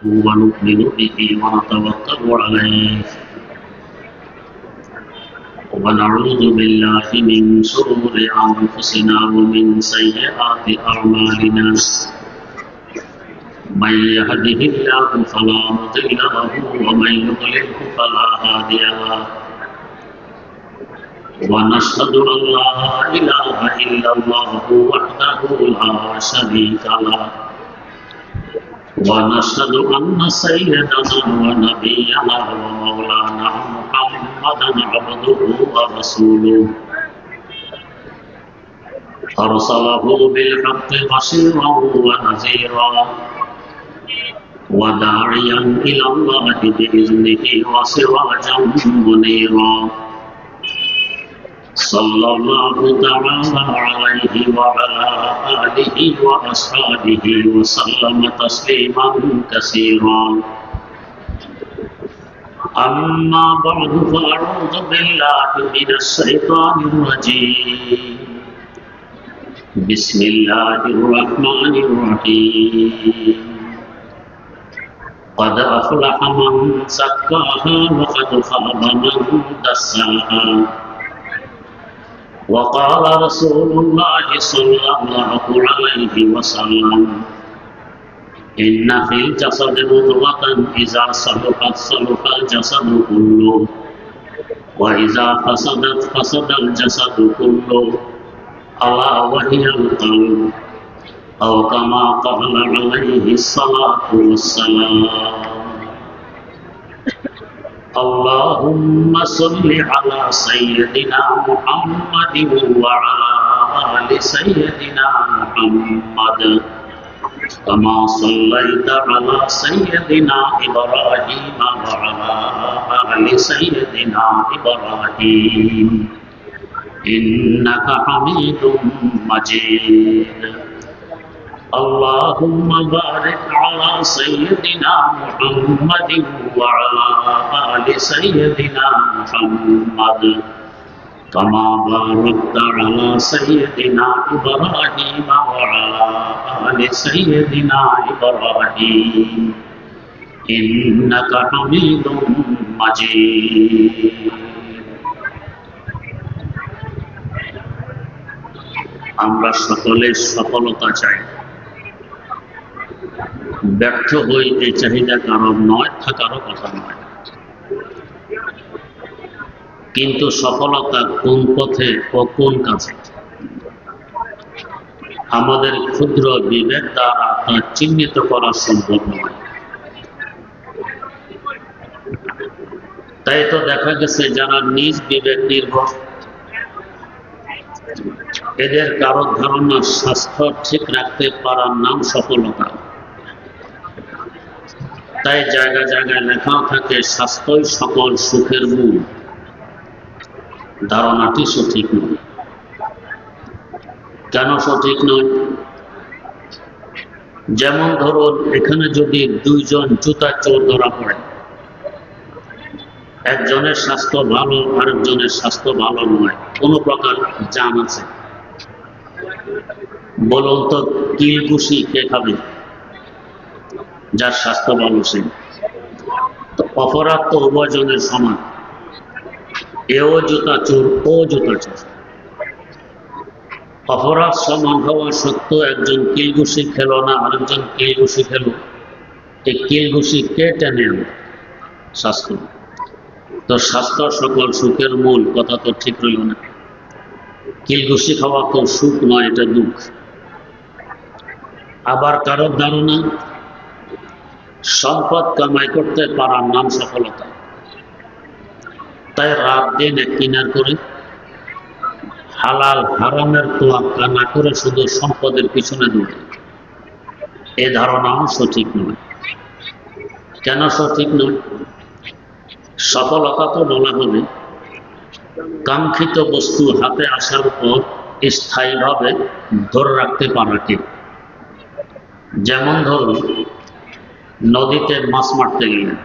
ونؤمن به ونتوكل عليه ونعوذ بالله من شرور أنفسنا ومن سيئات أعمالنا من يهده الله فلا مضل له ومن يضلله فلا هادي له ونشهد أن لا إله إلا الله وحده لا شريك له ونشهد أن سيدنا ونبينا ومولانا محمدا عبده ورسوله أرسله بالحق بشيرا ونذيرا وداعيا إلى الله بإذنه وسراجا منيرا صلى الله تعالى عليه وعلى آله وأصحابه وسلم تسليما كثيرا أما بعد فأعوذ بالله من الشيطان الرجيم بسم الله الرحمن الرحيم قد أفلح من زكاها وقد خاب من دساها وقال رسول الله صلى الله عليه وسلم إن في الجسد مضغة إذا صلحت صلح الجسد كله وإذا فسدت فسد الجسد كله ألا وهي القلب أو كما قال عليه الصلاة والسلام اللهم صل على سيدنا محمد وعلى آل سيدنا محمد كما صليت على سيدنا إبراهيم وعلى آل سيدنا إبراهيم إنك حميد مجيد اللهم بارك على سيدنا محمد وعلى آل سيدنا محمد كما باركت على سيدنا إبراهيم وعلى آل سيدنا إبراهيم إنك حميد مجيد আমরা সকলে সফলতা চাই, ব্যর্থ হই এই চাহিদা কারণ নয়, থাকারও কথা নয়। কিন্তু সফলতা কোন পথে ও কোন কাজে আমাদের ক্ষুদ্র বিবেক দ্বারা তা চিহ্নিত করা সম্ভব নয়। তাই তো দেখা গেছে যারা নিজ বিবেক নির্ভর, এদের কারো ধারণা স্বাস্থ্য ঠিক রাখতে পারার নাম সফলতা। তাই জায়গা জায়গায় লেখা থাকে স্বাস্থ্যই সকল সুখের মূল। ধারণাটি সঠিক নয়। কেন সঠিক নয়? যেমন ধরুন, এখানে যদি দুইজন জুতা চোর ধরা পড়ে, একজনের স্বাস্থ্য ভালো আরেকজনের স্বাস্থ্য ভালো নয়, কোন প্রকার জান আছে? বলুন তো, কিলঘুষি কে খাবে? যার স্বাস্থ্য ভালো সে। তো অপরাধ তো উভয়জনের সমান, এও জুতা চোর ও জুতা চোর। অপরাধ সমান হওয়া সত্ত্বেও একজন কিলঘুষি খেলো না, আরেকজন কিলঘুষি খেলো। এই কিলঘুষি কে টেনে আনে? স্বাস্থ্য। তো স্বাস্থ্য সকল সুখের মূল, কথা তো ঠিক রইল না। কিলঘুষি খাওয়া তো সুখ নয়, এটা দুঃখ। আবার কারোর ধারণা সম্পদ কামাই করতে পারার নাম সফলতা। তাই রাত দিন কিনার করে হালাল হারামের তোয়াক্কা না করে শুধু সম্পদের পিছনে দৌড়ে। এ ধারণাও সঠিক নয়। কেন সঠিক নয়? সফলতা তো বলা হবে কাঙ্ক্ষিত বস্তু হাতে আসার পর স্থায়ীভাবে ধরে রাখতে পারাকে। যেমন ধরুন, নদীতে মাছ মারতে গেলেন,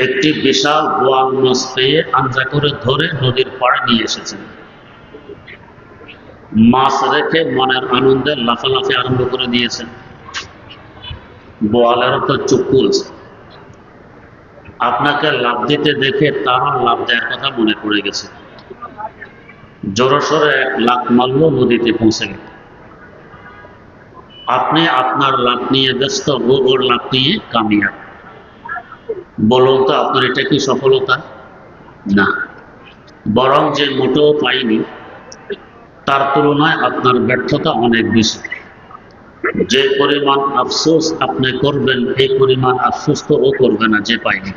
একটি বিশাল বোয়াল মাছ পেয়ে আঞ্জা করে ধরে নদীর পাড়ে নিয়ে এসেছেন। মাছ রেখে মনের আনন্দে লাফালাফি আরম্ভ করে দিয়েছেন। বোয়ালেরও তো চক্ষু আছে। আপনাকে লাভ দিতে দেখে তারও লাভ দেওয়ার কথা মনে পড়ে গেছে, জোরসোরে 1 লাখ মারল, নদীতে পৌঁছে গেল। আপনি আপনার লাভ নিয়ে ব্যস্ত, ওর লাভ নিয়ে কামিয়াব। বলুন তো আপনার এটা কি সফলতা? না, বরং যে মোটেও পাইনি তার তুলনায় আপনার ব্যর্থতা অনেক বেশি। যে পরিমাণ আফসোস আপনি করবেন, এই পরিমাণ আফসোস তো ও করবে না যে পাইনি।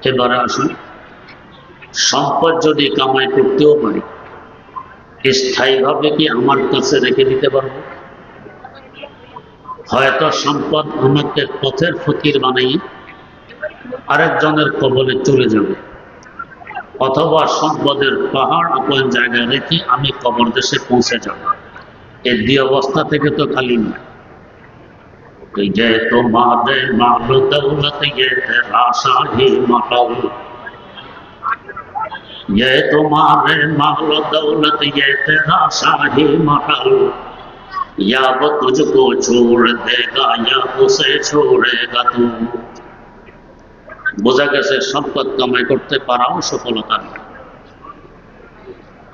এবারে আসুন, সম্পদ যদি কামাই করতেও পারি, স্থায়ীভাবে কি আমার কাছে রেখে দিতে পারবো? হয়তো সম্পদ আমাকে পথের ফকির বানিয়ে আরেকজনের কবলে চলে যাবে, অথবা সম্পদের পাহাড় আপন জায়গায় রেখে আমি কবর দেশে পৌঁছে যাব। এই 2 অবস্থা থেকে তো খালি নয়। যে তোমাদের মাল দৌলত ये तेरा शाही महल, ये तुम्हारे माल दौलत ये तेरा शाही महल, या वो तुझको छोड़ देगा या उसे छोड़ेगा तू। বোঝা গেছে সম্পদ কামাই করতে পারাও সফলতা নয়।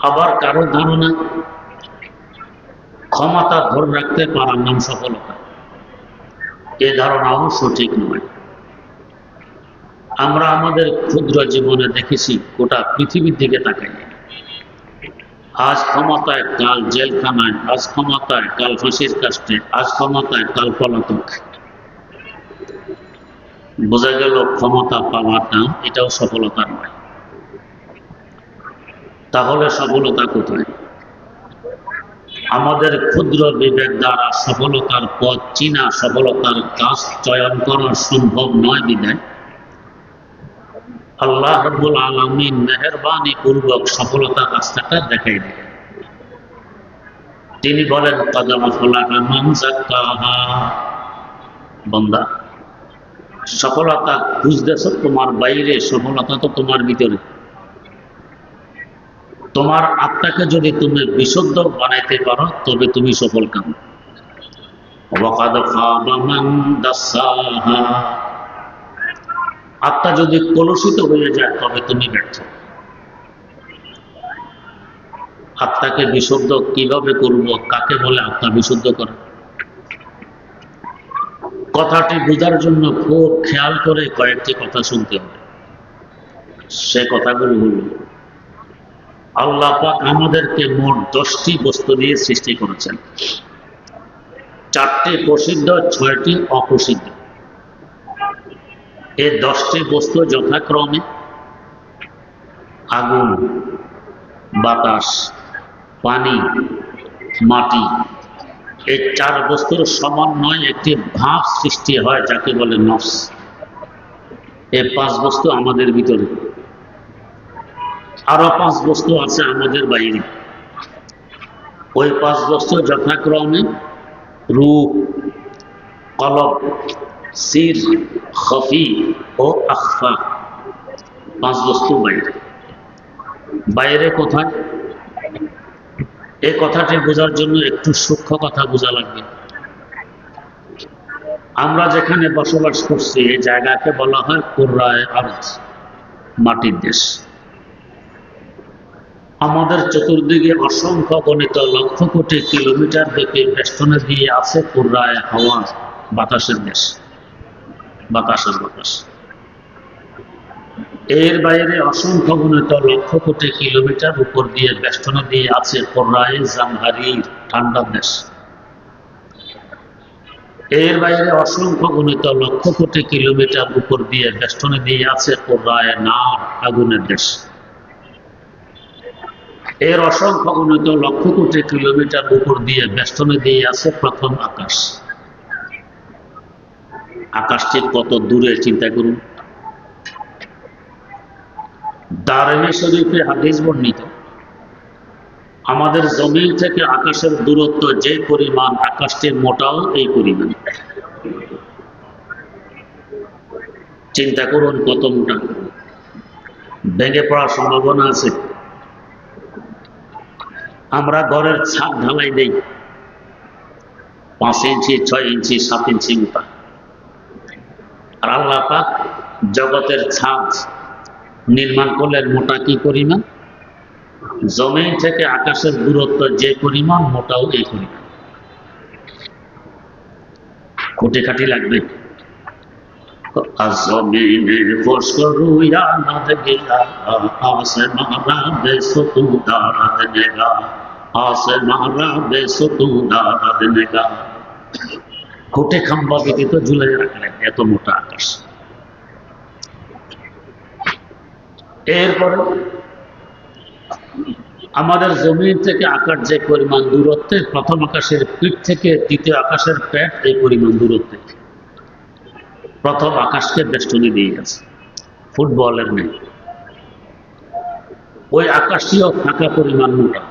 আবার কারো ধারণা ক্ষমতা ধরে রাখতে পারার নাম সফলতা, এ ধারণাও সঠিক নয়। আমরা আমাদের ক্ষুদ্র জীবনে দেখেছি, গোটা পৃথিবীর দিকে তাকাই, আজ ক্ষমতায় কাল জেলখানায়, আজ ক্ষমতায় কাল ফাঁসির কাস্টে, আজ ক্ষমতায় কাল পলাতক। বোঝা গেল ক্ষমতা পাওয়াটা এটাও সফলতা নয়। তাহলে সফলতা কোথায়? আমাদের ক্ষুদ্র বিবেক দ্বারা সফলতার পথ চিনা, সফলতার কাজ চয়ন করা সম্ভব নয় বিধায় আল্লাহ রাব্বুল আলামিন মেহেরবানি পূর্বক সফলতার রাস্তাটা দেখাই দেন। তিনি বলেন, কদ আফলাহা মান যাক্কাহা। বান্দা, সফলতা খুঁজতেছ তোমার বাইরে, সফলতা তো তোমার ভিতরে। তোমার আত্মাকে যদি তুমি বিশুদ্ধ বানাইতে পারো তবে তুমি সফল কাম। ওয়াকাদ খাবা মান দাসাহা। আত্মা যদি কলুষিত হয়ে যায় তবে তুমি ব্যর্থ। আত্মাকে বিশুদ্ধ কিভাবে করব? কাকে বলে আত্মা বিশুদ্ধ করা? কথাটি বোঝার জন্য খুব খেয়াল করে কয়েকটি কথা শুনতে হবে। সে কথাগুলো হল, আল্লাহ পাক আমাদেরকে মোট 10টি বস্তু দিয়ে সৃষ্টি করেছেন। 4টি প্রসিদ্ধ, 6টি অপ্রসিদ্ধ। এই 10টি বস্তু যথাক্রমে আগুন, বাতাস, পানি, মাটি। এই 4 বস্তুর সমন্বয়ে একটি ভাব সৃষ্টি হয় যাকে বলে নফস। এই 5 বস্তু আমাদের ভিতরে, আরো 5 বস্তু আছে আমাদের বাইরে। ওই 5 বস্তু যথাক্রমে রূহ, কলব, সির, খফি ও আখফা। 5 বস্তু বাইরে। বাইরে কোথায়? এই কথাটি বোঝার জন্য একটু সূক্ষ্ম কথা বোঝা লাগবে। আমরা যেখানে বসবাস করছি এই জায়গাকে বলা হয় কুররায়ে আরদ, মাটির দেশ। আমাদের চতুর্দিকে অসংখ্য গণিত লক্ষ কোটি কিলোমিটার থেকে বেষ্টনে দিয়ে আছে কুররায়ে হাওয়া, বাতাসের দেশ, বাতাসের বাতাস। এর বাইরে অসংখ্য গণিত লক্ষ কোটি কিলোমিটার উপর দিয়ে বেষ্টনে দিয়ে আছে কুররায়ে জামহারির, ঠান্ডার দেশ। এর বাইরে অসংখ্য গণিত লক্ষ কোটি কিলোমিটার উপর দিয়ে বেষ্টনে দিয়ে আছে কুররায়ে নার, আগুনের দেশ। এর অসংখ্য গণিত লক্ষ কোটি কিলোমিটার উপর দিয়ে বেষ্টনে দিয়ে আছে প্রথম আকাশ। আকাশটি কত দূরে চিন্তা করুন। দারমি শরীফে হাদিস বর্ণিত, আমাদের জমিন থেকে আকাশের দূরত্ব যে পরিমাণ, আকাশটির মোটাও এই পরিমাণ। চিন্তা করুন কত মোটা। ভেঙে পড়ার সম্ভাবনা আছে। আমরা ঘরের ছাদ ঢালাই দেই 5 ইঞ্চি, 6 ইঞ্চি, 7 ইঞ্চি মোটা। আর আল্লাহ পাক জগতের ছাদ নির্মাণ করলেন মোটা কি পরিমাণ, জমিন থেকে আকাশের দূরত্ব যে পরিমাণ, মোটাও এই পরিমাণ। খুঁটি খাটি লাগবে। জমিনে বসরুয়া নাদ গেলা আসমানা বেসতু দারাদ নেগা, আসমানা বেসতু দারাদ নেগা। খুঁটে খাম্বা ব্যতীত ঝুলে রাখলেন, এত মোটা আকাশ। এরপরে আমাদের জমিন থেকে আকাশ যে পরিমাণ দূরত্বে, প্রথম আকাশের পিঠ থেকে দ্বিতীয় আকাশের পেট এই পরিমাণ দূরত্বে প্রথম আকাশকে বেষ্টনী দিয়ে গেছে, ফুটবলের নেই। ওই আকাশটিও ফাঁকা পরিমাণ মোটা।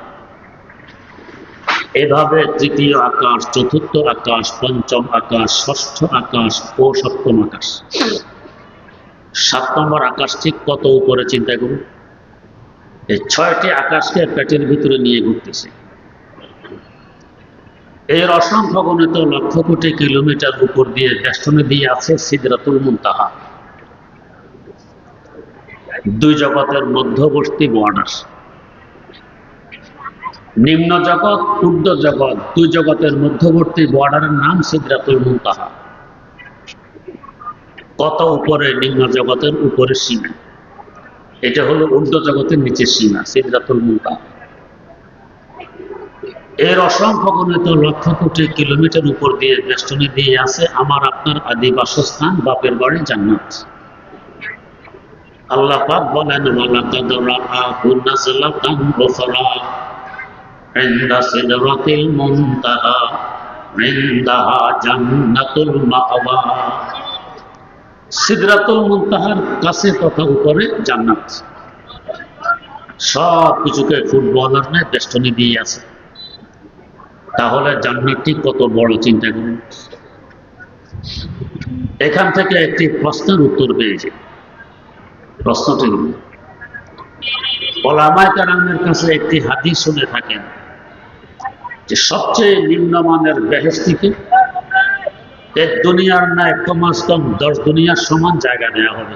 এভাবে তৃতীয় আকাশ, চতুর্থ আকাশ, পঞ্চম আকাশ, ষষ্ঠ আকাশ ও সপ্তম আকাশ। 7 নম্বর আকাশ ঠিক কত উপরে চিন্তা করুন। এই 6টি আকাশকে পেটের ভিতরে নিয়ে ঘুরতেছে। এর অসংখ্য গণিত লক্ষ কোটি কিলোমিটার উপর দিয়ে বেষ্টনী দিয়ে আছে সিদরাতুল মুনতাহা, 2 জগতের মধ্যবর্তী বর্ডার। নিম্ন জগৎ, ঊর্ধ্ব জগৎ, 2 জগতের মধ্যবর্তী বর্ডারের নাম সিদরাতুল মুনতাহা। কত উপরে? নিম্ন জগতের উপরের সীমা। এটা হলো ঊর্ধ্ব জগতের নিচের সীমা, সিদরাতুল মুনতাহা। এর অসংখ্য গণিত লক্ষ কোটি কিলোমিটার উপর দিয়ে বেষ্টনী দিয়ে আছে আমার আপনার আদি বাসস্থান, বাপের বাড়ি জান্নাত। আল্লাহ পাক বলেন, ওয়ালাকাদ রাআহু নাযলাতান উখরা ইনদা সিদরাতিল মুনতাহা ইনদাহা জান্নাতুল মাওয়া। সিদরাতুল মুনতাহার কাছে তথা উপরে জান্নাত। সব কিছুকে ফুটবলার নেয় বেষ্টনী দিয়ে আছে। তাহলে জান্নাতটি কত বড় চিন্তা করুন। এখান থেকে একটি প্রশ্নের উত্তর পেয়েছে। প্রশ্নটি হল, ওলামায়ে কেরামের কাছে একটি হাদিস শুনে থাকেন যে সবচেয়ে নিম্নমানের বেহেশতিকে এক দুনিয়ার ন্যায় কমাস কম 10 দুনিয়ার সমান জায়গা দেওয়া হবে।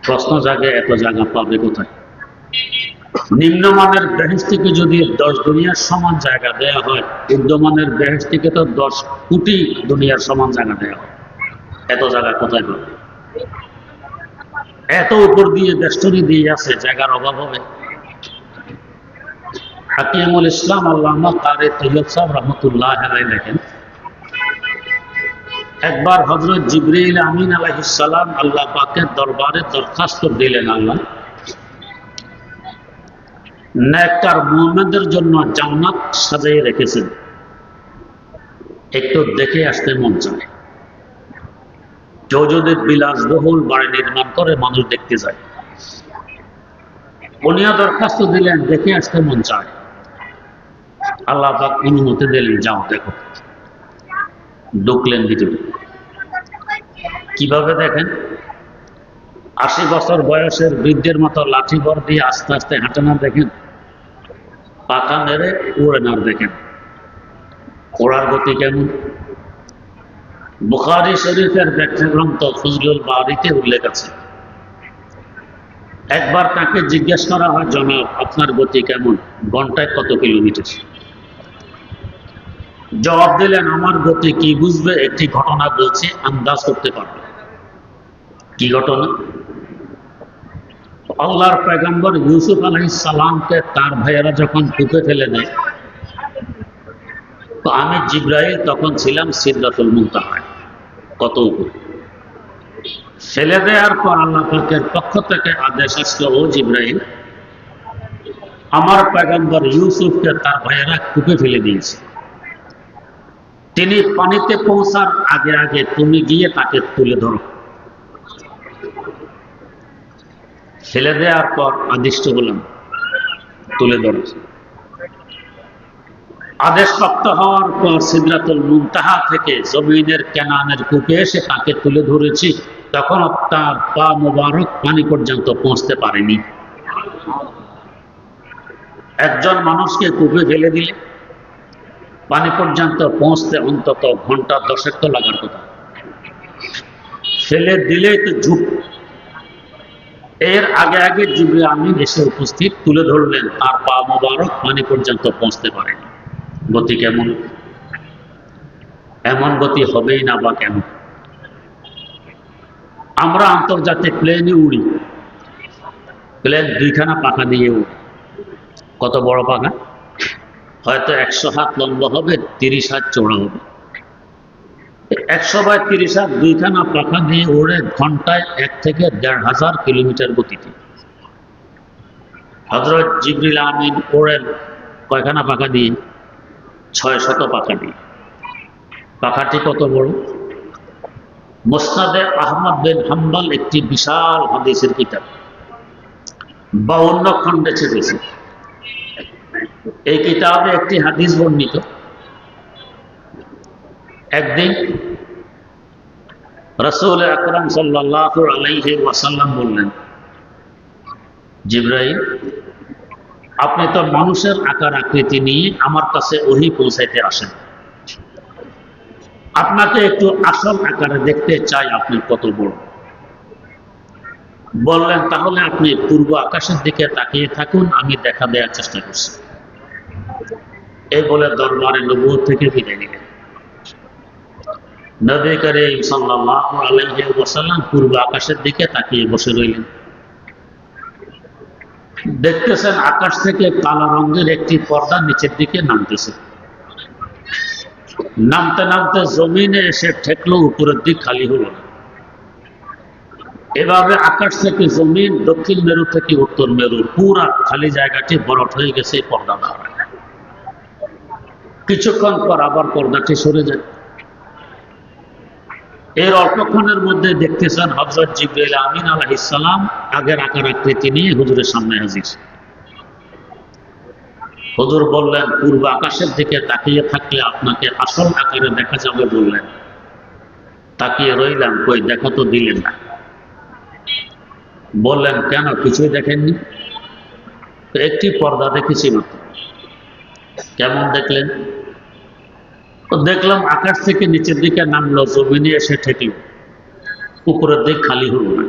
প্রশ্ন জাগে, এত জায়গা পাবে কোথায়? নিম্নমানের বেহেশতিকে যদি 10 দুনিয়ার সমান জায়গা দেওয়া হয়, ঊর্ধ্বমানের বেহেশতিকে তো 10 কোটি দুনিয়ার সমান জায়গা দেওয়া হয়। এত জায়গা কোথায় পাবে? এত উপর দিয়ে বেষ্টনী দিয়ে আছে, জায়গার অভাব হবে? হাকিমুল ইসলাম আল্লামা কারি তৈয়ব সাহেব রহমতুল্লাহ আলাইহি লেখেন, একবার হযরত জিবরাইল আমিন আলাইহিস সালাম আল্লাহ পাকের দরবারে দরখাস্ত দিলেন, আল্লাহ নেককার মুমিনদের জন্য জান্নাত সাজিয়ে রেখেছেন, একটু দেখে আসতে মন চায়। কেউ যদি বিলাসবহুল বাড়ি নির্মাণ করে মানুষ দেখতে যায়, উনিও দরখাস্ত দিলেন দেখে আসতে মন চায়। আল্লাহ পাক অনুমতি দিলেন, যাও দেখো। ঢুকলেন ভিতরে। কিভাবে দেখেন? 80 বছর বয়সের বৃদ্ধের মতো লাঠি ভর দিয়ে আস্তে আস্তে হাঁটে না দেখেন, পাখা মেরে উড়ে না দেখেন। ওড়ার গতি কেমন? বুখারী শরীফের ব্যাখ্যা গ্রন্থ ফজলুল বারীতে উল্লেখ আছে। একবার তাকে জিজ্ঞেস করা হয়, জনাব আপনার গতি কেমন, ঘন্টায় কত কিলোমিটার? জবাব দিলেন, আমার গতি কি বুঝবে, একটি ঘটনা বলছে, আন্দাজ করতে পারবে। কি ঘটনা? আল্লাহর পয়গম্বর ইউসুফ আলাইহিস সালামকে তার ভাইয়েরা যখন কূপে ফেলে দেয়, তো আমি জিবরাইল তখন ছিলাম সিদরাতুল মুনতাহায়, কত উপরে। ফেলে দেওয়ার পর আল্লাহ পাকের পক্ষ থেকে আদেশ আসলো, ও জিবরাইল, আমার পয়গম্বর ইউসুফকে তার ভাইয়েরা কূপে ফেলে দিয়েছে, তিনি পানিতে পৌঁছার আগে আগে তুমি গিয়ে তাকে তুলে ধরো। ফেলে দেওয়ার পর আদিষ্ট হলাম, তুলে ধরো। আদেশ প্রাপ্ত হওয়ার পর সিদরাতুল মুনতাহা থেকে জমিনের কেনানের কূপে এসে তাকে তুলে ধরেছি, তখন তার পা মোবারক পানি পর্যন্ত পৌঁছতে পারেনি। একজন মানুষকে কূপে ফেলে দিলে পানি পর্যন্ত পৌঁছতে অন্তত ঘন্টা 10 তো লাগার কথা। ফেলে দিলেই তো ঝুপ। এর আগে আগে জিবরিল আমিন এসে উপস্থিত, তুলে ধরলেন, তার পা মোবারক পানি পর্যন্ত পৌঁছতে পারেনি। গতি কেমন? এমন গতি হবেই না বা কেন? আমরা আন্তর্জাতিক প্লেনে উড়ি, প্লেন 2খানা পাখা দিয়ে উড়ি। কত বড় পাখা? হয়তো 100 হাত লম্বা হবে, 30 হাত চওড়া হবে। 100 বাই 30 হাত 2খানা পাখা দিয়ে উড়ে ঘন্টায় 1 থেকে 1,500 কিলোমিটার গতিতে। হযরত জিবরিল আমিন ওড়েন কয়খানা পাখা দিয়ে? 600 পাখা দিয়ে। পাখাটি কত বড়? মুসনাদে আহমদ বিন হাম্বল একটি বিশাল হাদিসের কিতাব, 52 খণ্ডে ছেড়েছে। এই কিতাবে একটি হাদিস বর্ণিত, একদিন রাসূল আকরাম সাল্লাল্লাহু আলাইহি ওয়াসাল্লাম বললেন, জিবরাইল, আপনি তো মানুষের আকার আকৃতি নিয়ে আমার কাছে ওহী পৌঁছাইতে আসেন, আপনাকে একটু আসল আকারে দেখতে চাই, আপনি কত বড়। বললেন, তাহলে আপনি পূর্ব আকাশের দিকে তাকিয়ে থাকুন, আমি দেখা দেওয়ার চেষ্টা করছি। এই বলে দরবারে নবুয়ত থেকে বিদায় নিলেন। নবী করিম সাল্লাল্লাহু আলাইহি ওয়াসাল্লাম পূর্ব আকাশের দিকে তাকিয়ে বসে রইলেন। দেখতেছেন আকাশ থেকে কালো রঙের একটি পর্দা নিচের দিকে নামতেছে। নামতে নামতে জমিনে এসে ঠেকলো, উপরের দিক খালি হলো না। এভাবে আকাশ থেকে জমিন, দক্ষিণ মেরু থেকে উত্তর মেরু, পুরা খালি জায়গাটি ভরাট হয়ে গেছে পর্দা দ্বারা। কিছুক্ষণ পর আবার পর্দাটি সরে যায়। এর অল্পক্ষণের মধ্যে দেখতেছেন হযরত জিবরাইল আমিন আলাইহিস সালাম আগের আকার আকৃতি নিয়ে হুজুরের সামনে হাজির। হুজুর বললেন, পূর্ব আকাশের দিকে তাকিয়ে থাকলে আপনাকে আসল আকারে দেখা যাবে বললেন। তাকিয়ে রইলাম, কই দেখা তো দিলেন না। বললেন, কেন, কিছুই দেখেননি? একটি পর্দা দেখেছি মাত্র। কেমন দেখলেন? দেখলাম আকাশ থেকে নিচের দিকে নামলো, জমিনে এসে ঠেকল, উপরের দিক খালি হলো না।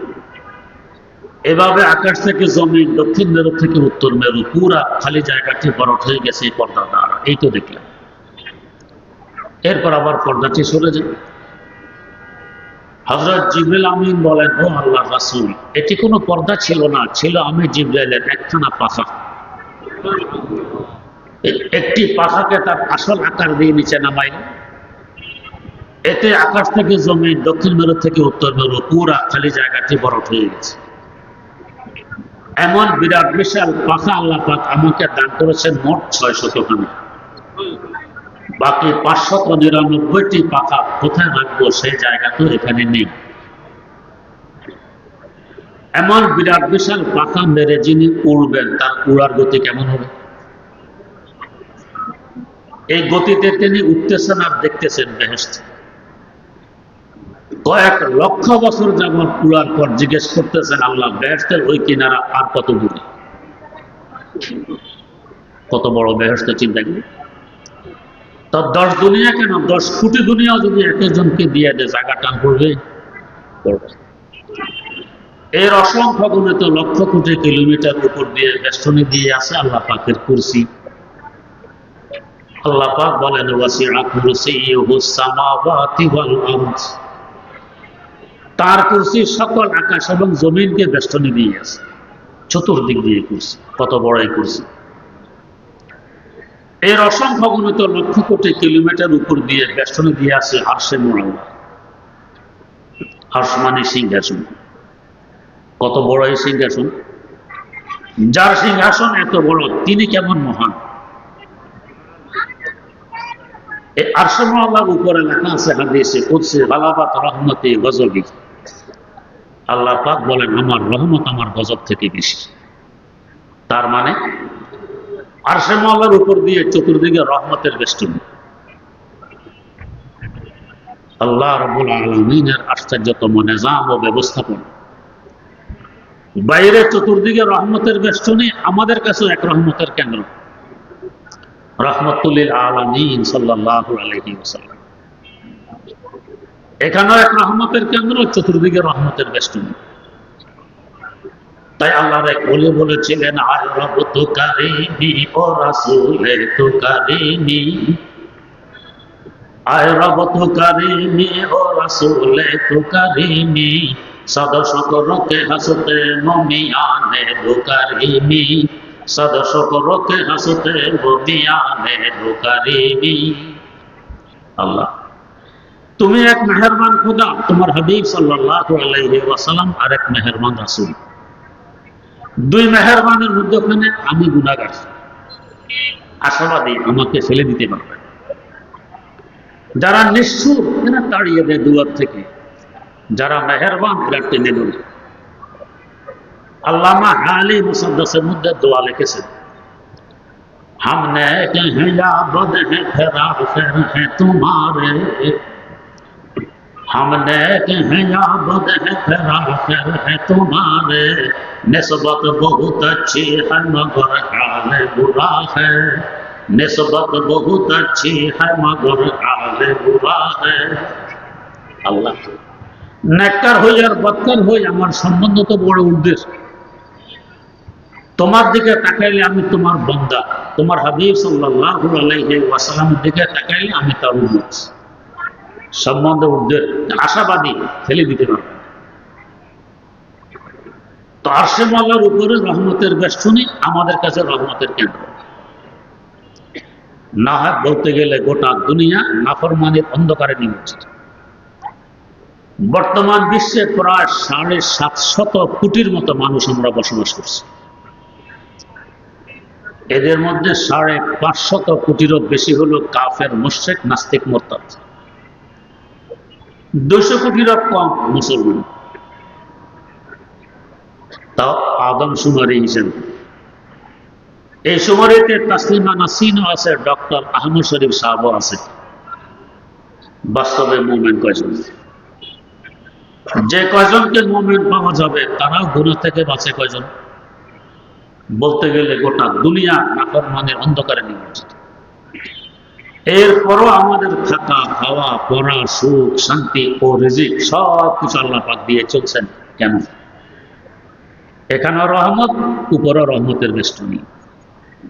এভাবে আকাশ থেকে জমিন, দক্ষিণ মেরু থেকে উত্তর মেরু, পুরা খালি জায়গাটি ভরাট হয়ে গেছে এই পর্দা দ্বারা। এই তো দেখলাম। এরপর আবার পর্দাটি সরে যায়। হযরত জিবরিল আমিন বলেন, ও আল্লাহর রাসূল, এটি কোনো পর্দা ছিল না, ছিল আমি জিবরাইলের একখানা পাখা। একটি পাখাকে তার আসল আকার দিয়ে নিচে নামাইল। এতে আকাশ থেকে জমিন, দক্ষিণ মেরু থেকে উত্তর মেরু, পুরা খালি জায়গাটি ভরাট হয়ে গেছে। এমন বিরাট বিশাল পাখা আল্লাহ পাক আমাকে দান করেছেন মোট 600 খানা। বাকি 599টি পাখা কোথায় রাখবো সেই জায়গা তো এখানে নেই। এমন বিরাট বিশাল পাখা মেরে যিনি উড়বেন, তার উড়ার গতি কেমন হবে? এই গতিতে তিনি উঠতেছেন আর দেখতেছেন বেহেশত। কয়েক লক্ষ বছর যাবত উড়ার পর জিজ্ঞেস করতেছেন, আল্লাহ, বেহেশতের ওই কিনারা আর কত দূরে? কত বড় বেহেশত চিন্তা করি। তো 10 দুনিয়া কেন, 10 কোটি দুনিয়াও যদি একজনকে দিয়ে দেয়, জায়গা টান পড়বে। এর অসংখ্য গুণিত লক্ষ কোটি কিলোমিটার উপর দিয়ে বেষ্টনী দিয়ে আছে আল্লাহ পাকের কুরসি। আল্লাহ পাক বলেন, ওয়াসিআ কুরসিয়ুহুস সামাওয়াতি ওয়াল আরদ, তার কুরসি সকল আকাশ এবং জমিনকে বেষ্টনী দিয়ে আছে, চতুর্দিক দিয়ে কুরসি। কত বড় এই কুরসি! এর অসংখ্য গুণিত লক্ষ কোটি কিলোমিটার উপর দিয়ে বেষ্টনী দিয়ে আছে আরশে মুআল্লা। আরশ মানে সিংহাসন। কত বড় এই সিংহাসন! যার সিংহাসন এত বড়, তিনি কেমন মহান! এই আরশে মুআল্লার উপরে লেখা আছে হাদিসে কুদসি, গালাবাত রহমতি গজবি। আল্লাহ পাক বলেন, আমার রহমত আমার গজব থেকে বেশি। তার মানে আরশে মুআল্লার উপর দিয়ে চতুর্দিকে রহমতের বেষ্টনী। আল্লাহ রাব্বুল আলামিনের আশ্চর্যতম নিজাম ও ব্যবস্থাপনা। বাইরে চতুর্দিকে রহমতের বেষ্টনী, আমাদের কাছেও এক রহমতের কেন্দ্র। রাহমাতুল লিল আলামিন সাল্লাল্লাহু আলাইহি ওয়াসাল্লাম। এখানেও এক রহমতের কেন্দ্র, চতুর্দিকে রহমতের বেষ্টনী। তাই আল্লাহর এক ওলি বলেছিলেন, আয় রব তো কারিমি ও রাসূলে তো কারিমি, আয় রব তো কারিমি ও রাসূলে তো কারিমি, সদা শুকরকে হাসতে মুমিয়ানে দো কারিমি, সদা শুকরকে হাসতে মুমিয়ানে দো কারিমি। আল্লাহ, তুমি এক মেহেরবান খোদা, তোমার হাবিব সাল্লাল্লাহু আলাইহি ওয়াসাল্লাম আর এক মেহেরবান রাসূল। দুই মেহেরবানের মধ্যখানে আমি গুনাহগার, আশাবাদী আমাকে ফেলে দিতে পারবে। যারা নিষ্ঠুর এরা তাড়িয়ে দেয় দুয়ার থেকে, যারা মেহেরবান এরা টেনে ধরে। আল্লামা হালি মুসাদ্দাসের মধ্যে দোয়া লিখেছেন, হামনে কে হ্যাঁ ইয়া বদ হ্যাঁ ফেরা ফের হ্যাঁ তোমারে, हमने कहा बद है फेरा फेर है तुम्हारे, निस्बत बहुत अच्छी है मगर हाल बुरा है, निस्बत बहुत अच्छी है मगर हाल बुरा है। আল্লাহ, নেককার হই আর বদকার হই আমার সম্বন্ধ তো বড় উদ্দেশ্য। তোমার দিকে তাকাইলে আমি তোমার বান্দা, তোমার হাবিব সাল্লাল্লাহু আলাইহি ওয়াসাল্লামের দিকে তাকাইলে আমি তার উম্মত। সম্বন্ধ উদ্দেশ্য আশাবাদী ফেলে দিতে পারবে। তো আরশে আল্লাহর উপরে রহমতের বেষ্টনী, আমাদের কাছে রহমতের কেন্দ্র। না হয় বলতে গেলে গোটা দুনিয়া নাফরমানির অন্ধকারে নিমজ্জিত। বর্তমান বিশ্বে প্রায় 750 কোটির মতো মানুষ আমরা বসবাস করছি। এদের মধ্যে 550 কোটিরও বেশি হলো কাফের, মুশরিক, নাস্তিক, মুরতাদ। 200 কোটিরও কম মুসলমান। তাও আদম শুমারি হিসেবে। এই শুমারিতে তাসলিমা নাসরিনও আছে, ডক্টর আহমদ শরীফ সাহেবও আছে। বাস্তবে মুমিন কয়জন? যে কয়জনকে মুমিন পাওয়া যাবে তারাও গুনাহ থেকে বাঁচে কয়জন? বলতে গেলে গোটা দুনিয়া নাফরমানের অন্ধকারে নিমজ্জিত। এরপরও আমাদের থাকা, খাওয়া, পড়া, সুখ, শান্তি ও রিজিক সব কিছু আল্লাহ পাক দিয়ে চলছেন। কেন? এখানেও রহমত, উপরেও রহমতের বেষ্টনী।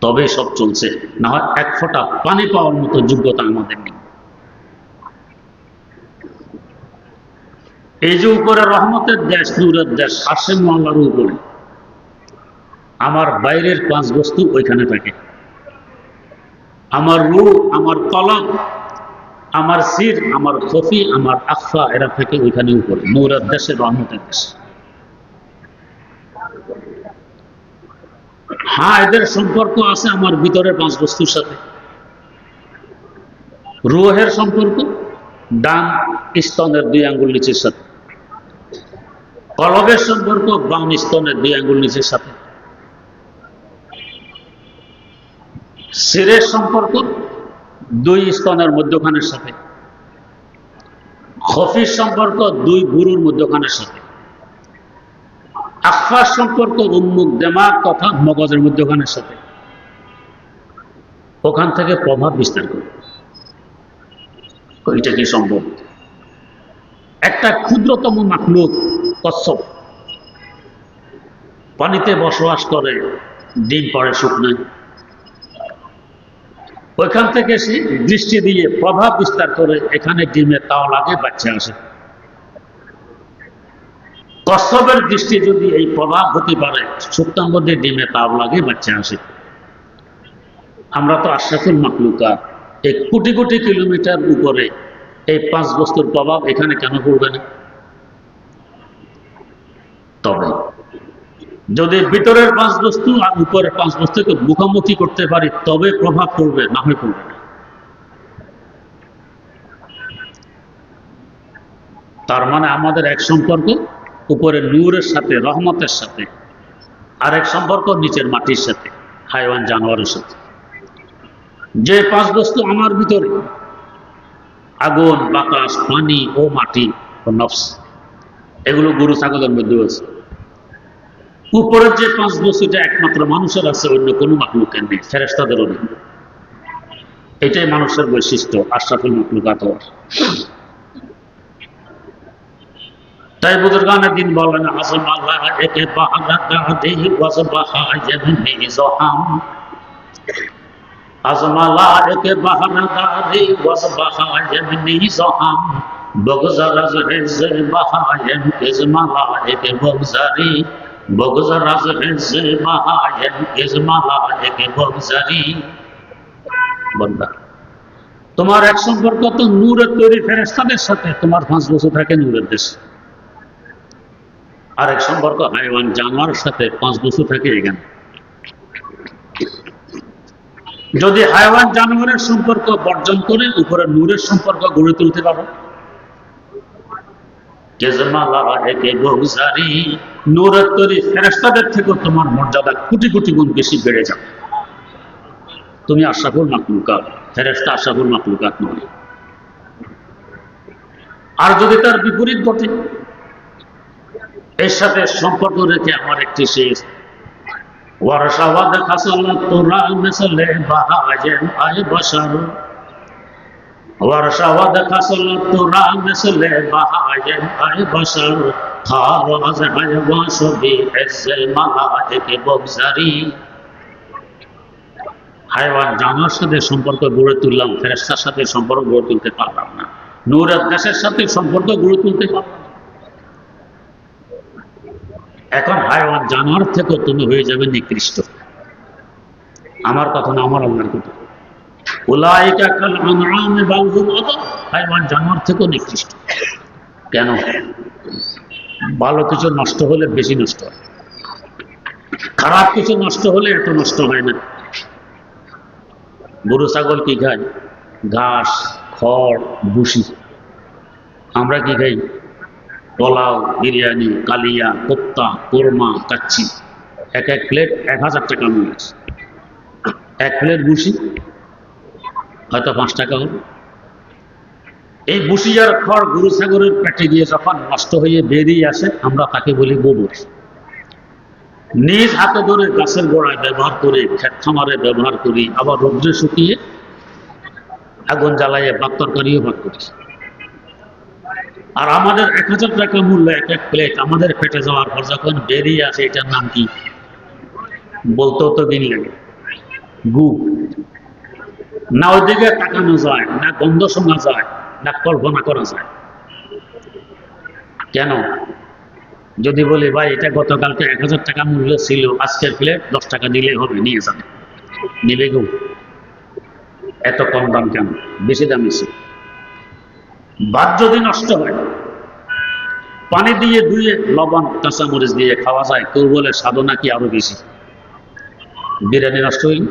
তবে সব চলছে, না হয় এক ফোঁটা পানি পাওয়ার মতো যোগ্যতা আমাদের নেই। এই যে উপরে রহমতের দেশ, নূরের দেশ, আরশে আল্লাহর উপরে, আমার বাইরের 5 বস্তু ওইখানে থাকে। আমার রূহ, আমার কলম, আমার সির, আমার খফি, আমার আখফা, এরা থাকে ওইখানে উপরে, নূরের দেশে, রহমতের দেশ। হ্যাঁ, এদের সম্পর্ক আছে আমার ভিতরের 5 বস্তুর সাথে। রূহের সম্পর্ক ডান স্তনের 2 আঙ্গুল নিচের সাথে, কলবের সম্পর্ক বাম স্তনের 2 আঙ্গুল নিচের সাথে, সিরের সম্পর্ক 2 স্তনের মধ্যখানের সাথে, খফির সম্পর্ক 2 গুরুর মধ্যখানের সাথে, আখফার সম্পর্ক উন্মুখ দেমাগ তথা মগজের মধ্যখানের সাথে। ওখান থেকে প্রভাব বিস্তার করে। এটা কি সম্ভব? একটা ক্ষুদ্রতম মাখলুক কচ্ছপ পানিতে বসবাস করে, ডিম পাড়ে শুকনায়, ওইখান থেকে সে দৃষ্টি দিয়ে প্রভাব বিস্তার করে, এখানে ডিমে তাও লাগে, বাচ্চা আসে। কচ্ছপের দৃষ্টি যদি এই প্রভাব হতে পারে, শুকনার মধ্যে ডিমে তাও লাগে, বাচ্চা আসে। আমরা তো আশরাফুল মাখলুকাত, এই কোটি কোটি কিলোমিটার উপরে, এই 5 বস্তুর প্রভাব এখানে কেন পড়বে না? তবে যদি ভিতরের 5 বস্তু আর উপরের 5 বস্তুকে মুখোমুখি করতে পারি, তবে প্রভাব পড়বে, না হয় পড়বে না। তার মানে আমাদের এক সম্পর্ক উপরে নূরের সাথে, রহমতের সাথে, আর এক সম্পর্ক নিচের মাটির সাথে, হাইওয়ান জানোয়ারের সাথে। যে 5 বস্তু আমার ভিতরে, আগুন, বাতাস, পানি ও মাটি ও নফস, এগুলো গরু ছাগলের মধ্যে আছে। উপরের যে 5 বস্তুটা একমাত্র মানুষের আছে, অন্য কোনো মাখলুকের নেই, ফেরেশতাদেরও নেই। এটাই মানুষের বৈশিষ্ট্য, আশরাফুল মাখলুকাত হওয়ার। তাই বুজুর্গানে দিন বলেন আজমাল্লাহ একে বাহাদাদি ওয়াজবাহা ইয়াবনি জহাম, আজমাল্লাহ একে বাহাদাদি ওয়াজবাহা ইয়াবনি জহাম, বগজারাজ হেজে বাহায়েম ইজমালা একে বগজারি, বগজারাজ হেজে বাহায়েম ইজমালা একে বগজারি। বন্দা, তোমার এক সম্পর্ক তো নূরের তৈরি ফেরেশতাদের সাথে, তোমার 5 বছর থাকে নূরের দেশে। আর এক সম্পর্ক হাইওয়ান জানোয়ারের সাথে 5 বছর থাকে এখানে। যদি হাইওয়ান জানোয়ারের সম্পর্ক বর্জন করে উপরে নূরের সম্পর্ক গড়ে তুলতে পারো, নূরের তৈরি ফেরেশতাদের থেকে তোমার মর্যাদা কোটি কোটি গুণ বেশি বেড়ে যাবে। তুমি আশরাফুল মাখলুকাত, ফেরেশতা আশরাফুল মাখলুকাত নয়। আর যদি তার বিপরীত ঘটে, এর সাথে সম্পর্ক রেখে আমার একটি শেষ ওয়ারশাওয়াদ খাসালাত তোরা মিসলে বাহায়েম আয় বশর, ওয়ারশাওয়াদ খাসালাত তোরা মিসলে বাহায়েম আয় বশর, খাওয়াজ হায়ওয়ান সবি ইজ্জে মালায়েকে বগজারি। হাইওয়ান জানোয়ার সাথে সম্পর্ক গড়ে তুললাম, ফেরেশতার সাথে সম্পর্ক গড়ে তুলতে পারলাম না, নূরের দেশের সাথে সম্পর্ক গড়ে তুলতে পারলাম। এখন হাইওয়ান জানোয়ার থেকে তুমি হয়ে যাবে নিকৃষ্ট। আমার কথা না, আমার আল্লাহর কথা। উলাইকা কাল আনআমি বাল হুম আদাল, হাইওয়ান জানোয়ার থেকেও নিকৃষ্ট। কেন? ভালো কিছু নষ্ট হলে বেশি নষ্ট হয়, খারাপ কিছু নষ্ট হলে এত নষ্ট হয় না। গরু ছাগল কি খায়? ঘাস, খড়, ভুসি। আমরা কি খাই? পোলাও, বিরিয়ানি, কালিয়া, কোপ্তা, কোরমা, কাচ্চি। এক প্লেট 1000 টাকা মূল্য। এক প্লেট ভুসি হয়তো 5 টাকা হল। এই ভুসি আর খড় গরু ছাগলের পেটে গিয়ে যখন নষ্ট হয়ে বেরিয়ে আসে, আমরা তাকে বলি গোবর। নিজ হাতে ধরে গাছের গোড়ায় ব্যবহার করে, ক্ষেত খামারে ব্যবহার করি, আবার রৌদ্রে শুকিয়ে আগুন জ্বালাইয়ে ভাত তরকারিও ভাত করি। আর আমাদের 1000 টাকা মূল্য এক প্লেট আমাদের পেটে যাওয়ার পর যখন বেরিয়ে আসে, এটার নাম কি? বলতেও তো দিন লাগে। গু। না ওইদিকে তাকানো যায়, না গন্ধ শোনা যায়, না কল্পনা করা যায়। কেন? যদি বলি ভাই এটা গতকালকে 1000 টাকা মূল্য ছিল, আজকের প্লেট 10 টাকা দিলে হবে, নিয়ে যাবে, নিবে গু। এত কম দাম কেন? বেশি দাম ছিল। ভাত যদি নষ্ট হয়, পানি দিয়ে ধুয়ে লবণ কাঁচামরিচ দিয়ে খাওয়া যায়, কেউ বলে সাধনা কি আরো বেশি। বিরিয়ানি নষ্ট হইল,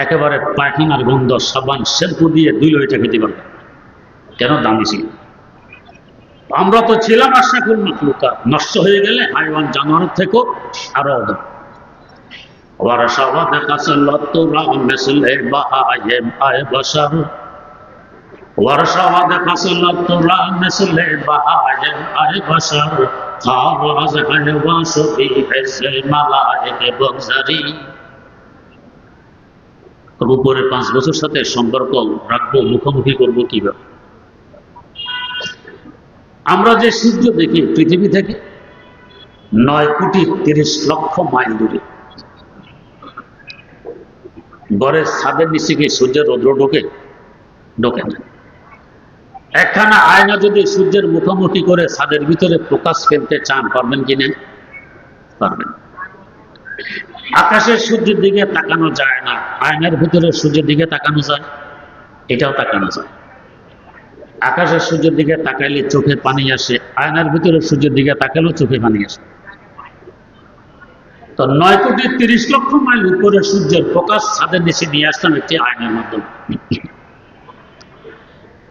একেবারে পায়খানার গন্ধ, সাবান শ্যাম্পু দিয়ে ধুইলে এটা খেতে পারবে। কেন? দামি ছিল। আমরা তো ছিলাম আশরাফুল মাখলুকাত, নষ্ট হয়ে গেলে হাইওয়ান জানোয়ার থেকেও আরো অদম। ওয়ারশাওয়াদ খাসালাত তোরা মিসলে বাহায়েম আয় বশর, ওয়ারশাওয়াদ খাসালাত তোরা মিসলে বাহায়েম আয় বশর, খাওয়াজ হায়ওয়ান সবি ইজ্জে মালায়েকে বগজারি। উপরে 5 বছর সাথে সম্পর্ক রাখবো, মুখোমুখি করবো কিভাবে? আমরা যে সূর্য দেখি পৃথিবী থেকে 9,30,00,000 মাইল দূরে। ঘরের ছাদের নিচে কি সূর্যের রৌদ্র ঢোকে? ঢোকে না। একখানা আয়না যদি সূর্যের মুখোমুখি করে ছাদের ভিতরে প্রকাশ ফেলতে চান, পারবেন কিনা? পারবেন। আকাশের সূর্যের দিকে তাকানো যায় না, আয়নার ভিতরে সূর্যের দিকে তাকানো যায়? এটাও তাকানো যায়। আকাশের সূর্যের দিকে তাকাইলে চোখে পানি আসে, আয়নার ভিতরে সূর্যের দিকে তাকালেও চোখে পানি আসে। তো 9,30,00,000 মাইল উপরে সূর্যের প্রকাশ ছাদের নিচে নিয়ে আসলাম একটি আয়নার মাধ্যমে।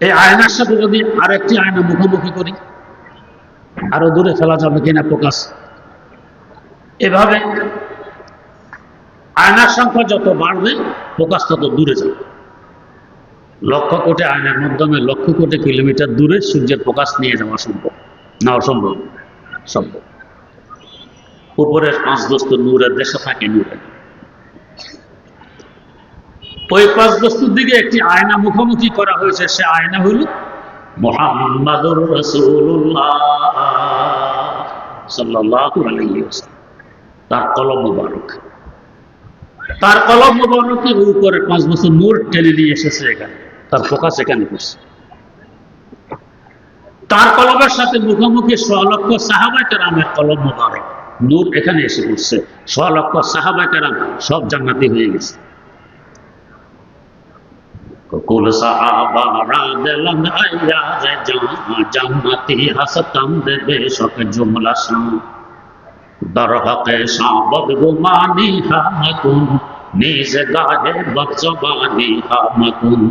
এই আয়নার সাথে যদি আরেকটি আয়না মুখোমুখি করি, আরো দূরে ফেলা যাবে কিনা প্রকাশ? এভাবে আয়নার সংখ্যা যত বাড়বে, প্রকাশ তত দূরে যাবে। 1,00,000 কোটি আয়নার মাধ্যমে 1,00,000 কোটি কিলোমিটার দূরে সূর্যের প্রকাশ নিয়ে যাওয়া সম্ভব না? অসম্ভব? সম্ভব। উপরের 5 বস্তু নূরের দেশে থাকে, নূরের। ওই 5 বস্তুর দিকে একটি আয়না মুখোমুখি করা হয়েছে, সে আয়না হল মুহাম্মাদুর রাসূলুল্লাহ সাল্লাল্লাহু আলাইহি ওয়াসাল্লাম। তার কলম মুবারক, তার কলম মুবারকের উপরে 5 বছর নূর টেনে নিয়ে এসেছে এখানে, তার ফোকাস এখানে করছে। তার কলমের সাথে মুখোমুখি 100 লক্ষ সাহাবায়ে কেরামের কলম মুবারক, নূর এখানে এসে পড়ছে। 100 লক্ষ সাহাবায়ে কেরাম সব জান্নাতি হয়ে গেছে। কুল সাহাবারা দিলাম আইয়া যে জান্নাতি হাসতাম দেবে শক জুমলা শাম در حق شعبد گمانی ہم کن نیز گاہے بزبانی ہم کن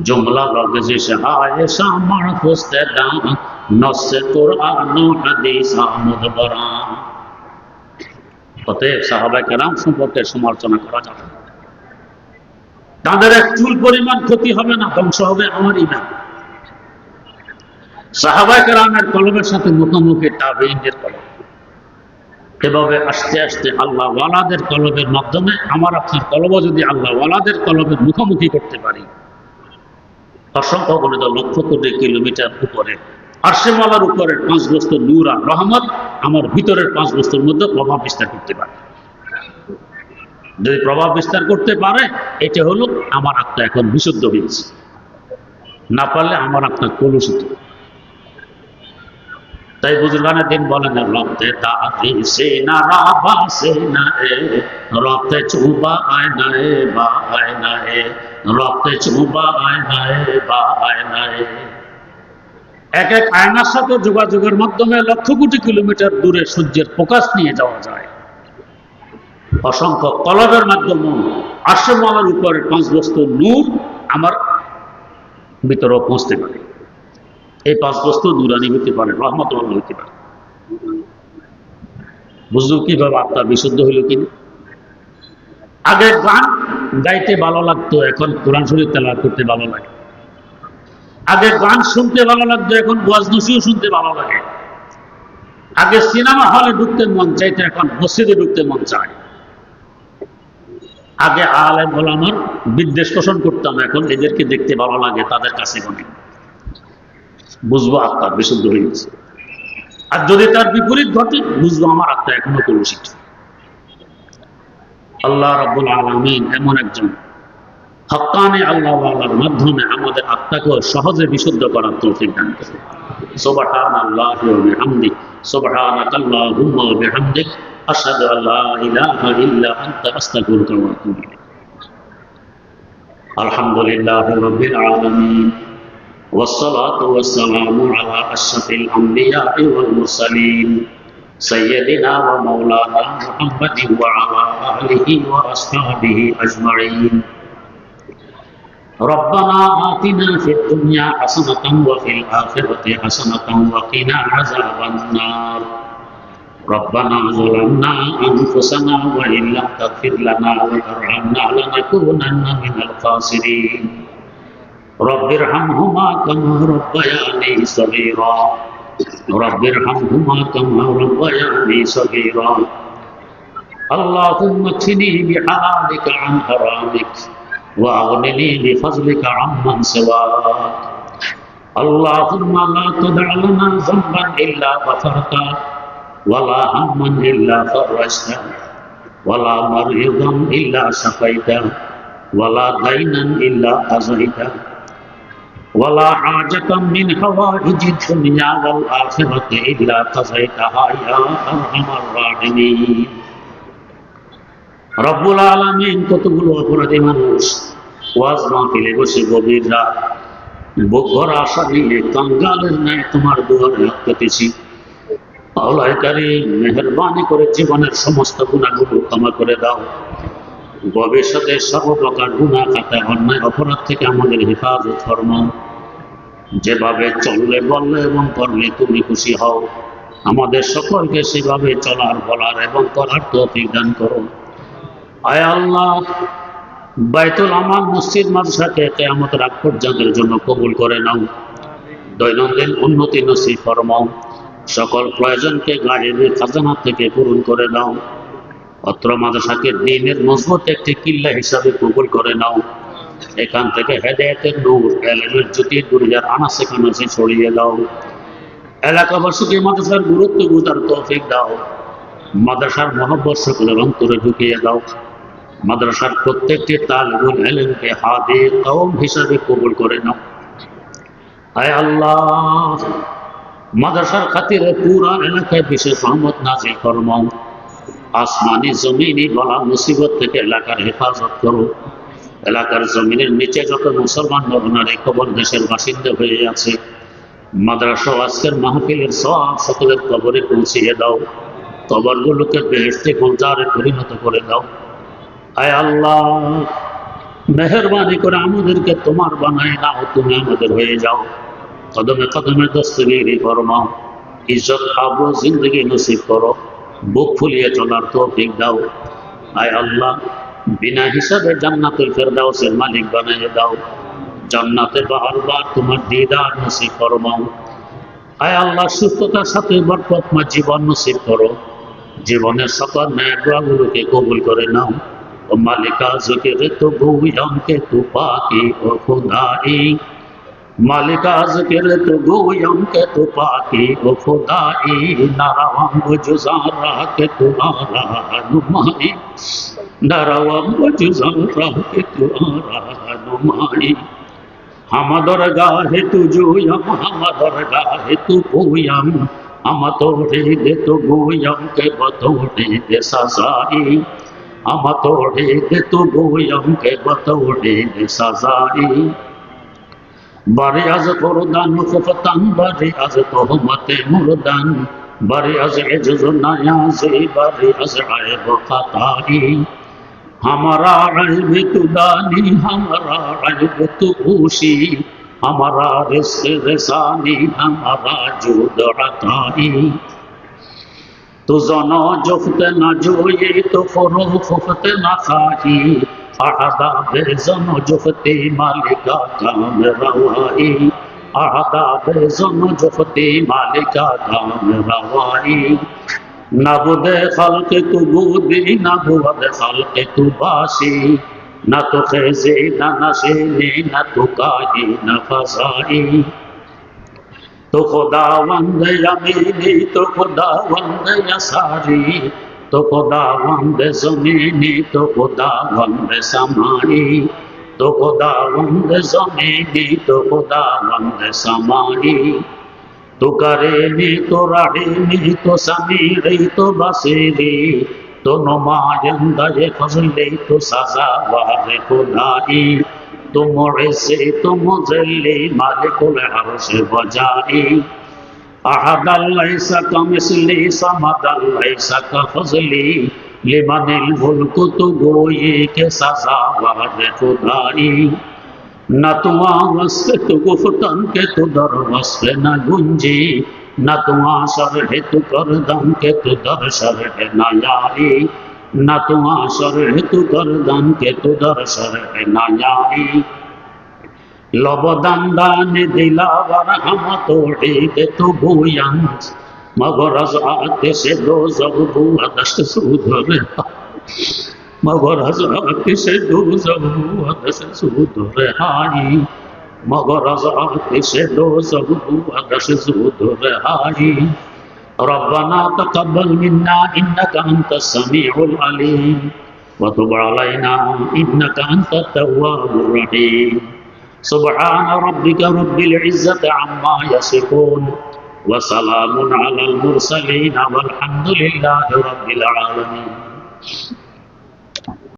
جملہ لغزش ہائے شامر خستدان نص قرآن و حدیث مدبران। অতএব সাহাবায়ে কেরাম সম্পর্কে সমালোচনা করা যাবে না, তাদের এক চুল পরিমাণ ক্ষতি হবে না, ধ্বংস হবে আমার ঈমান। সাহাবায়ে কেরামের কলমের সাথে মুখোমুখি তাবেঈনদের কলম। এভাবে আস্তে আস্তে আল্লাহ ওয়ালাদের কলমের মাধ্যমে আমার আপনার কলম যদি আল্লাহ ওয়ালাদের কলমের মুখোমুখি করতে পারি, অসংখ্য গণিত লক্ষ কোটি কিলোমিটার উপরে আরশে মাওলার উপরের 5 বস্তু নূর আর রহমত আমার ভিতরের 5 বস্তুর মধ্যে প্রভাব বিস্তার করতে পারে। যদি প্রভাব বিস্তার করতে পারে, এটা হলো আমার আত্মা এখন বিশুদ্ধ হয়েছে। না পারলে আমার আত্মা কলুষিত। তাই বুজুর্গানের দিন বলেন, রক্তে দাদি সে না রাবা সে না এ রক্তে চুবা আয় না এ বা আয় না এ রক্তে চুবা আয় না এ বা আয় না এ। এক এক আয়নার সাথে যোগাযোগের মাধ্যমে লক্ষ কোটি কিলোমিটার দূরে সূর্যের প্রকাশ নিয়ে যাওয়া যায়। অসংখ্য কলবের মাধ্যমে আরশে মাওলার উপরে 5 বস্তু নূর আমার ভিতরে পৌঁছতে পারে। এই 5 বস্তু নূরানি হতে পারে, রহমতুল্লাহ হতে পারে। বুঝলো কিভাবে আত্মা বিশুদ্ধ হইল কিনা? আগে গান গাইতে ভালো লাগতো, এখন কোরআন শরীফ তেলাওয়াত করতে ভালো লাগে। আগে গান শুনতে ভালো লাগতো, এখন ওয়াজ নসিহত শুনতে ভালো লাগে। আগে সিনেমা হলে ঢুকতে মন চাইতো, এখন মসজিদে ঢুকতে মন চায়। আগে আলেম ওলামার বিদ্বেষ পোষণ করতাম, এখন এদেরকে দেখতে ভালো লাগে, তাদের কাছে গণে। বুঝবো আত্মা বিশুদ্ধ হয়ে গেছে। আর যদি তার বিপরীত ঘটে, বুঝবো আমার আত্মা এখনো কলুষিত। আল্লাহ রাব্বুল আলামিন এমন একজন হক্কানি আল্লাহ ওয়ালার মাধ্যমে আমাদের আত্মাকে সহজে বিশুদ্ধ করার তৌফিক দান করেন। সুবহানাল্লাহি ওয়া বিহামদিহি সুবহানাকাল্লাহুম্মা ওয়া বিহামদিক আশহাদু আল্লা ইলাহা ইল্লা আনতা আস্তাগফিরুকা ওয়া আতুবু ইলাইক। আলহামদুলিল্লাহি রাব্বিল আলামিন والصلاة والسلام على أشرف الأنبياء والمرسلين سيدنا ومولانا محمد وعلى آله وأصحابه أجمعين. ربنا آتنا في الدنيا حسنة وفي الآخرة حسنة وقنا عذاب النار. ربنا ظلمنا أنفسنا وإن لم تغفر لنا وترحمنا لنكونن من الخاسرين. رب ارحمهما كما ربياني صغيرا رب ارحمهما كما ربياني صغيرا. اللهم اكفني بحلالك عن حرامك واغنني بفضلك عمن سواك. اللهم لا تدع لنا ذنبا الا غفرته ولا هما الا فرجته ولا مريضا الا شفيته ولا دينا الا قضيته ولا حاجة من حوائج الدنيا والآخرة إلا قضيتها يا أرحم الراحمين. রব্বুল আলামিন কতগুলো অপরাধী মানুষ ওয়াজ মাহফিলে বসে গভীর রাত বুক ভরা আশা নিয়ে কাঙ্গালের ন্যায় তোমার দুয়ারে হাত পেতেছি। আল্লাহ কারীম মেহেরবানি করে জীবনের সমস্ত গুনাহগুলো ক্ষমা করে দাও। ভবিষ্যতে সর্বপ্রকার গুনাহ খাতা অন্যায় অপরাধ থেকে আমাদের হেফাজত ফরমাও। যেভাবে চললে বললে এবং করলে তুমি খুশি হও, আমাদের সকলকে সেভাবে চলার বলার এবং করার তৌফিক দান করো। আয় আল্লাহ, বাইতুল আমাল মসজিদ মাদ্রাসাকে কিয়ামতের আগ পর্যন্তের জন্য কবুল করে নাও। দৈনন্দিন উন্নতি নসিব ফরমাও। সকল প্রয়োজনকে গায়েবী খাজানা থেকে পূরণ করে দাও। অত্র মাদ্রাসাকে দ্বীনের মজবুত একটি কিল্লা হিসাবে কবুল করে নাও। এখান থেকে হেদায়েতের নূর, ইলমের জ্যোতি দুনিয়ার আনাচে কানাচে ছড়িয়ে দাও। এলাকাবাসীকে মাদ্রাসার গুরুত্ব বোঝার তৌফিক দাও। মাদ্রাসার মহব্বত সকলের অন্তরে ঢুকিয়ে দাও। মাদ্রাসার প্রত্যেকটি তালিবুল ইলমকে হাদি কওম হিসাবে কবুল করে নাও। আয় আল্লাহ, মাদ্রাসার খাতিরে পুরা এলাকায় বিশেষ রহমত নাজিল ফরমাও। আসমানি জমিনি বলা মুসিবত থেকে এলাকার হেফাজত করো। এলাকার জমিনের নিচে যত মুসলমান নরনারী কবর দেশের বাসিন্দা হয়ে আছে, মাদ্রাসা আজকের মাহফিলের সওয়াব সকলের কবরে পৌঁছিয়ে দাও। কবরগুলোকে বেহেশতে গুলজারে পরিণত করে দাও। আয় আল্লাহ, মেহেরবানি করে আমাদেরকে তোমার বানায় নাও, তুমি আমাদের হয়ে যাও। কদমে কদমে দস্তগিরি ফরমাও। ইজ্জত আবরু জিন্দগি নসিব করো। বুক ফুলিয়ে চলার তৌফিক দাও। আয় আল্লাহ, বিনা হিসাবে জান্নাতুল ফেরদাউসের মালিক বানিয়ে দাও। জান্নাতে বারবার তোমার দিদার নসিব ফরমাও। আয় আল্লাহ, সুস্থতার সাথে বরকতময় জীবন নসিব করো। জীবনের সকল ন্যায় দোয়াগুলোকে কবুল করে নাও। ও মালিকা জিকির তো গুয়ম কে তু পাকি ও খুদাই, মালিকা জিকির তো গুয়ম কে তু পাকি ও খুদাই, নারাওয়াম বুজুজারা কে তোমারা নুমাই, নারাওয়াম বুজুজারা কে তোমারা নুমাই। আমাদের গাহে তু জুয়ম, আমাদের গাহে তু গুয়ম, আমাতোড়ে দে তো গুয়ম কে বতোড়ে দে সাজাই, আমাতোড়ে দে তো গুয়ম কে বতোড়ে দে সাজাই। বারে আজ কোরদান খুফতান, বারে আজ তোহমতে মুরদান, বারে আজ এজজ নায়াজে, বারে আজ আয়ব খাতাই। हमारा अल्ब तू दानी, हमारा अल्ब तू खूशी, हमारा रिस्क रसानी, हमारा जुद अताई। तू जना जुफ्त न जोए तो फरो खुफ्त न खाही, अहदा बेजनो जुफ्ते मालिका काम रवाई, अहदा बेजनो जुफ्ते मालिका काम रवाई। नबुदे खल्क़ तू बूदी, नबुद खल्क़ तू बासी, न तो खेज़े न नशेने, न तो काही न फसाई। तो खुदावंद यमीनी, तो खुदावंद यसारी, तो खुदावंद ज़मीनी, तो खुदावंद समाई, तो खुदावंद ज़मीनी, तो खुदावंद समाई। तो करेनी तो रहीमी तो समीरी तो बसीरी, तो नुमाइंदा ये फज़ली तो सज़ावार खुदाई, तो मुइज़्ज़ी तो मुज़ल्ली मालिकुल अर्श वजाई। अहदन लैसा कमिस्ली समदन लैसा कफ़ज़ली, लिमनिल मुल्कु तो गोई के सज़ावार खुदाई। न तुआ वस्फ तु गुफ्तन के तु दर वस्फ न गुंजी, न तुआ शरह तु करदम के तु दर शरह न यारी, न तुआ शरह तु करदम के तु दर शरह न यारी। लबदंदान दिलावर हम तोड़ी दे तु भूयंस, मगर आते से दो जबू अदश सुधर, मगर हज़रत से दो ज़बू अदश सूद रहाई, मगर हज़रत से दो ज़बू अदश सूद रहाई। रब्बना तक़ब्बल मिन्ना इन्नका अंतस समीउल अलीम, व तुब अलैना इन्नका अंतत तव्वाबुर रहीम। सुब्हान रब्बिका रब्बिल इज़्ज़ति अम्मा यसिफून, व सलामुन अलल मुरसलीन, वल्हम्दुलिल्लाहि रब्बिल आलमीन।